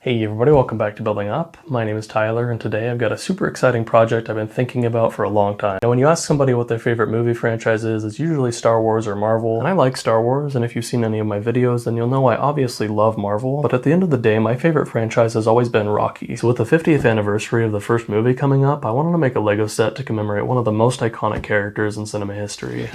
Hey everybody, welcome back to Building Up. My name is Tyler, and today I've got a super exciting project I've been thinking about for a long time. Now when you ask somebody what their favorite movie franchise is, it's usually Star Wars or Marvel, and I like Star Wars, and if you've seen any of my videos, then you'll know I obviously love Marvel, but at the end of the day, my favorite franchise has always been Rocky. So with the 50th anniversary of the first movie coming up, I wanted to make a Lego set to commemorate one of the most iconic characters in cinema history.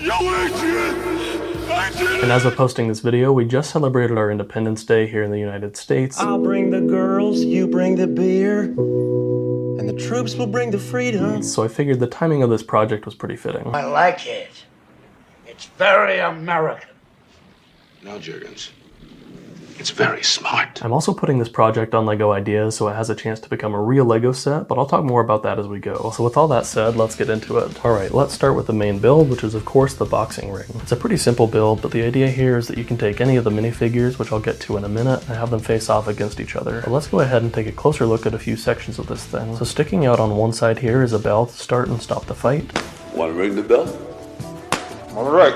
And as of posting this video, we just celebrated our Independence Day here in the United States. I'll bring the girls, you bring the beer, and the troops will bring the freedom. So I figured the timing of this project was pretty fitting. I like it. It's very American. No, Juergens. It's very smart. I'm also putting this project on Lego Ideas so it has a chance to become a real Lego set, but I'll talk more about that as we go. So with all that said, let's get into it. Alright, let's start with the main build, which is of course the boxing ring. It's a pretty simple build, but the idea here is that you can take any of the minifigures, which I'll get to in a minute, and have them face off against each other. But let's go ahead and take a closer look at a few sections of this thing. So sticking out on one side here is a bell to start and stop the fight. Want to ring the bell? All right.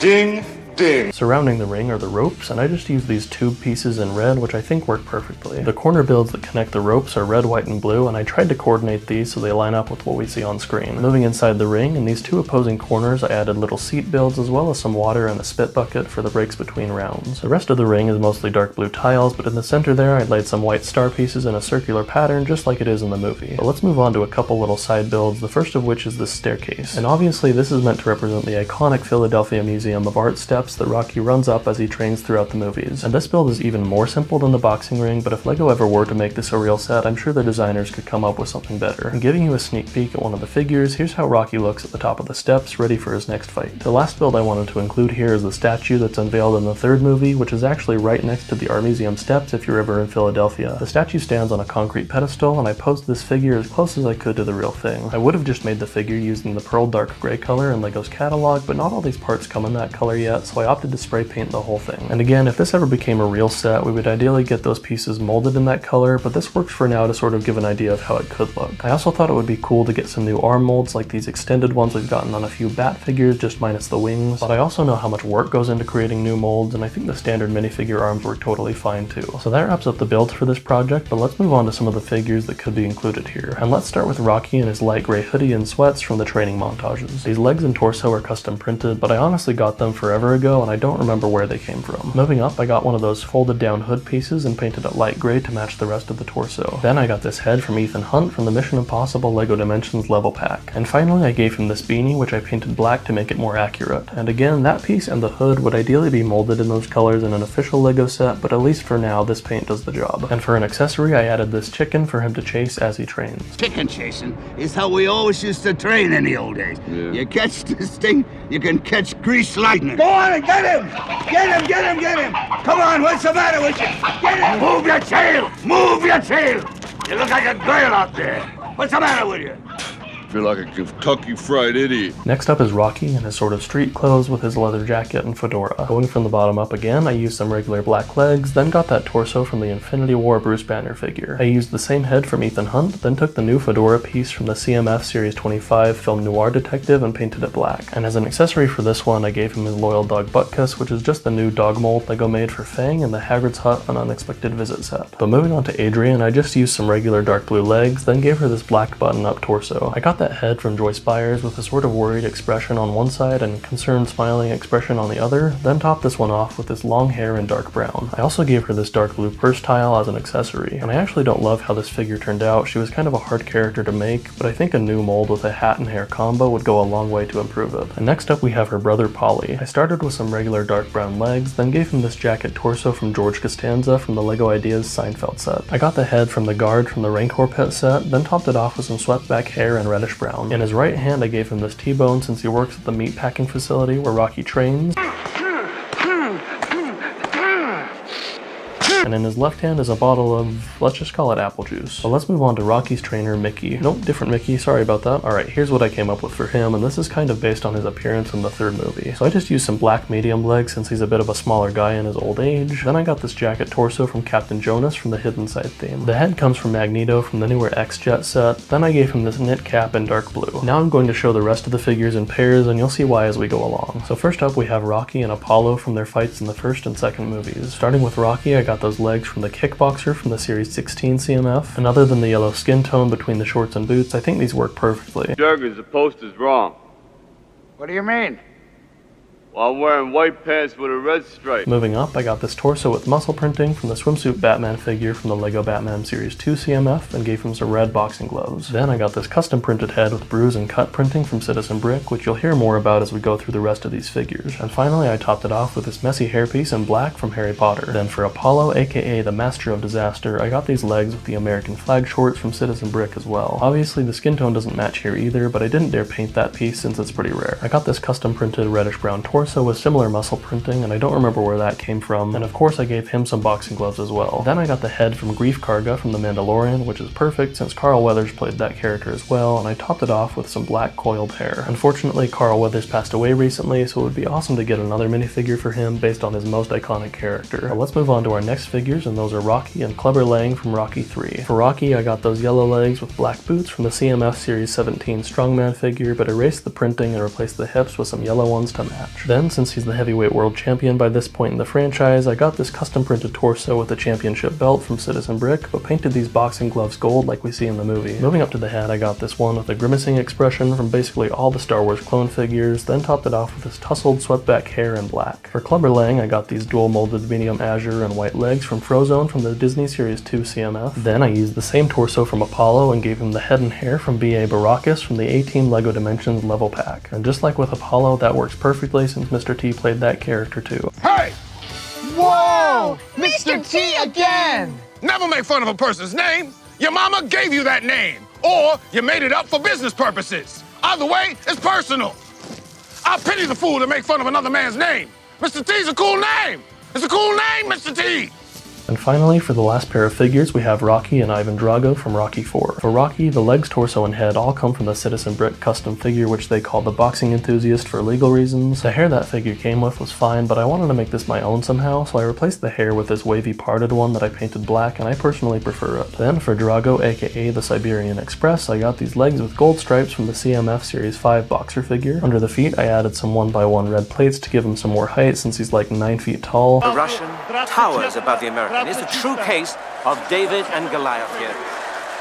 Ding. Ding. Surrounding the ring are the ropes, and I just used these tube pieces in red, which I think work perfectly. The corner builds that connect the ropes are red, white, and blue, and I tried to coordinate these so they line up with what we see on screen. Moving inside the ring, in these two opposing corners, I added little seat builds as well as some water and a spit bucket for the breaks between rounds. The rest of the ring is mostly dark blue tiles, but in the center there I laid some white star pieces in a circular pattern just like it is in the movie. But let's move on to a couple little side builds, the first of which is this staircase. And obviously this is meant to represent the iconic Philadelphia Museum of Art steps that Rocky runs up as he trains throughout the movies. And this build is even more simple than the boxing ring, but if Lego ever were to make this a real set, I'm sure the designers could come up with something better. And giving you a sneak peek at one of the figures, here's how Rocky looks at the top of the steps, ready for his next fight. The last build I wanted to include here is the statue that's unveiled in the third movie, which is actually right next to the Art Museum steps if you're ever in Philadelphia. The statue stands on a concrete pedestal, and I posed this figure as close as I could to the real thing. I would have just made the figure using the pearl dark gray color in Lego's catalog, but not all these parts come in that color yet, so I opted to spray paint the whole thing. And again, if this ever became a real set, we would ideally get those pieces molded in that color, but this works for now to sort of give an idea of how it could look. I also thought it would be cool to get some new arm molds like these extended ones we've gotten on a few bat figures, just minus the wings, but I also know how much work goes into creating new molds, and I think the standard minifigure arms work totally fine too. So that wraps up the build for this project, but let's move on to some of the figures that could be included here. And let's start with Rocky in his light gray hoodie and sweats from the training montages. These legs and torso are custom printed, but I honestly got them forever ago and I don't remember where they came from. Moving up, I got one of those folded down hood pieces and painted it light gray to match the rest of the torso. Then I got this head from Ethan Hunt from the Mission Impossible LEGO Dimensions level pack. And finally I gave him this beanie, which I painted black to make it more accurate. And again, that piece and the hood would ideally be molded in those colors in an official LEGO set, but at least for now this paint does the job. And for an accessory, I added this chicken for him to chase as he trains. Chicken chasing is how we always used to train in the old days. Yeah. You catch this thing, you can catch grease lightning. Go on and get him! Get him, get him, get him! Come on, what's the matter with you? Get him! Move your tail! Move your tail! You look like a girl out there. What's the matter with you? Feel like a Kentucky Fried Idiot. Next up is Rocky in his sort of street clothes with his leather jacket and fedora. Going from the bottom up again, I used some regular black legs, then got that torso from the Infinity War Bruce Banner figure. I used the same head from Ethan Hunt, then took the new fedora piece from the CMF Series 25 film Noir Detective and painted it black. And as an accessory for this one, I gave him his loyal dog Butkus, which is just the new dog mold Lego made for Fang in the Hagrid's Hut An Unexpected Visit set. But moving on to Adrian, I just used some regular dark blue legs, then gave her this black button-up torso. I got that head from Joyce Byers with a sort of worried expression on one side and concerned smiling expression on the other, then topped this one off with this long hair in dark brown. I also gave her this dark blue purse tile as an accessory, and I actually don't love how this figure turned out. She was kind of a hard character to make, but I think a new mold with a hat and hair combo would go a long way to improve it. And next up we have her brother Polly. I started with some regular dark brown legs, then gave him this jacket torso from George Costanza from the Lego Ideas Seinfeld set. I got the head from the guard from the Rancor pet set, then topped it off with some swept back hair and reddish brown. In his right hand I gave him this T-bone since he works at the meat packing facility where Rocky trains. And in his left hand is a bottle of, let's just call it apple juice. But let's move on to Rocky's trainer, Mickey. Nope, different Mickey, sorry about that. Alright, here's what I came up with for him, and this is kind of based on his appearance in the third movie. So I just used some black medium legs since he's a bit of a smaller guy in his old age. Then I got this jacket torso from Captain Jonas from the Hidden Side theme. The head comes from Magneto from the newer X-Jet set. Then I gave him this knit cap in dark blue. Now I'm going to show the rest of the figures in pairs, and you'll see why as we go along. So first up we have Rocky and Apollo from their fights in the first and second movies. Starting with Rocky, I got those Drago's legs from the Kickboxer from the Series 16 CMF, and other than the yellow skin tone between the shorts and boots, I think these work perfectly. Jurgens, the poster's wrong. What do you mean? Well, I'm wearing white pants with a red stripe. Moving up, I got this torso with muscle printing from the swimsuit Batman figure from the LEGO Batman Series 2 CMF and gave him some red boxing gloves. Then I got this custom printed head with bruise and cut printing from Citizen Brick, which you'll hear more about as we go through the rest of these figures. And finally, I topped it off with this messy hairpiece in black from Harry Potter. Then for Apollo, aka the Master of Disaster, I got these legs with the American flag shorts from Citizen Brick as well. Obviously, the skin tone doesn't match here either, but I didn't dare paint that piece since it's pretty rare. I got this custom printed reddish brown torso with similar muscle printing, and I don't remember where that came from, and of course I gave him some boxing gloves as well. Then I got the head from Grief Karga from The Mandalorian, which is perfect since Carl Weathers played that character as well, and I topped it off with some black coiled hair. Unfortunately, Carl Weathers passed away recently, so it would be awesome to get another minifigure for him based on his most iconic character. But let's move on to our next figures, and those are Rocky and Clubber Lang from Rocky 3. For Rocky, I got those yellow legs with black boots from the CMF Series 17 Strongman figure, but erased the printing and replaced the hips with some yellow ones to match. Then, since he's the heavyweight world champion by this point in the franchise, I got this custom printed torso with the championship belt from Citizen Brick, but painted these boxing gloves gold like we see in the movie. Moving up to the head, I got this one with a grimacing expression from basically all the Star Wars clone figures, then topped it off with this tousled swept back hair in black. For Clubber Lang, I got these dual molded medium azure and white legs from Frozone from the Disney Series 2 CMF. Then I used the same torso from Apollo and gave him the head and hair from B.A. Baracus from the A-Team LEGO Dimensions level pack. And just like with Apollo, that works perfectly since Mr. T played that character too. Hey! Whoa! Mr. T again! Never make fun of a person's name. Your mama gave you that name, or you made it up for business purposes. Either way, it's personal. I pity the fool to make fun of another man's name. Mr. T's a cool name. It's a cool name, Mr. T. And finally, for the last pair of figures, we have Rocky and Ivan Drago from Rocky 4. For Rocky, the legs, torso, and head all come from the Citizen Brick custom figure, which they call the Boxing Enthusiast for legal reasons. The hair that figure came with was fine, but I wanted to make this my own somehow, so I replaced the hair with this wavy parted one that I painted black, and I personally prefer it. Then for Drago, aka the Siberian Express, I got these legs with gold stripes from the CMF Series 5 boxer figure. Under the feet, I added some 1x1 red plates to give him some more height since he's like 9 feet tall. The Russian towers above the American. It's a true case of David and Goliath here.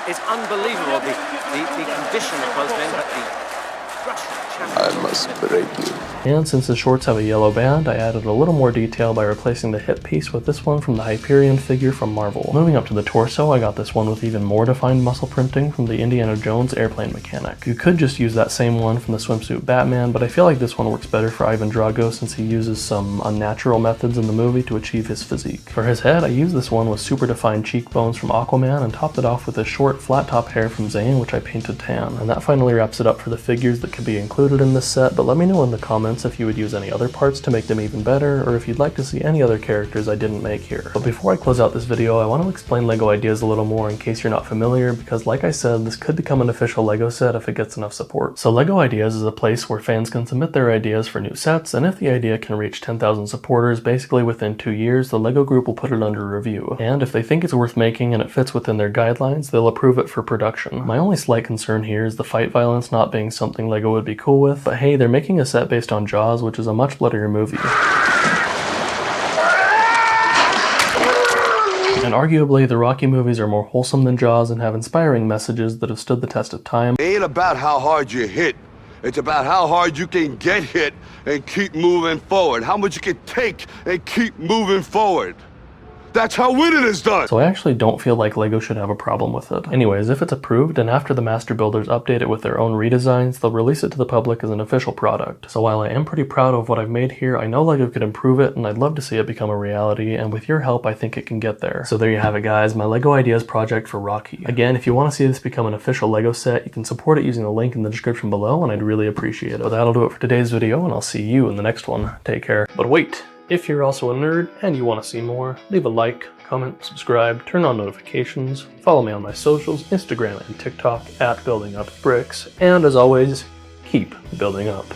It's unbelievable, the condition of both men, but the Russian champion. I must break you. And since the shorts have a yellow band, I added a little more detail by replacing the hip piece with this one from the Hyperion figure from Marvel. Moving up to the torso, I got this one with even more defined muscle printing from the Indiana Jones airplane mechanic. You could just use that same one from the swimsuit Batman, but I feel like this one works better for Ivan Drago since he uses some unnatural methods in the movie to achieve his physique. For his head, I used this one with super defined cheekbones from Aquaman and topped it off with his short flat top hair from Zane, which I painted tan. And that finally wraps it up for the figures that could be included in this set, but let me know in the comments if you would use any other parts to make them even better, or if you'd like to see any other characters I didn't make here. But before I close out this video, I want to explain LEGO Ideas a little more in case you're not familiar, because like I said, this could become an official LEGO set if it gets enough support. So LEGO Ideas is a place where fans can submit their ideas for new sets, and if the idea can reach 10,000 supporters basically within 2 years, the LEGO group will put it under review. And if they think it's worth making and it fits within their guidelines, they'll approve it for production. My only slight concern here is the fight violence not being something LEGO would be cool with, but hey, they're making a set based on Jaws, which is a much bloodier movie. And arguably, the Rocky movies are more wholesome than Jaws and have inspiring messages that have stood the test of time. It ain't about how hard you hit. It's about how hard you can get hit and keep moving forward. How much you can take and keep moving forward. That's how winning is done! So I actually don't feel like LEGO should have a problem with it. Anyways, if it's approved, and after the master builders update it with their own redesigns, they'll release it to the public as an official product. So while I am pretty proud of what I've made here, I know LEGO could improve it, and I'd love to see it become a reality, and with your help, I think it can get there. So there you have it, guys, my LEGO Ideas project for Rocky. Again, if you want to see this become an official LEGO set, you can support it using the link in the description below, and I'd really appreciate it. But that'll do it for today's video, and I'll see you in the next one. Take care. But wait! If you're also a nerd and you want to see more, leave a like, comment, subscribe, turn on notifications, follow me on my socials, Instagram and TikTok @BuildingUpBricks, and as always, keep building up.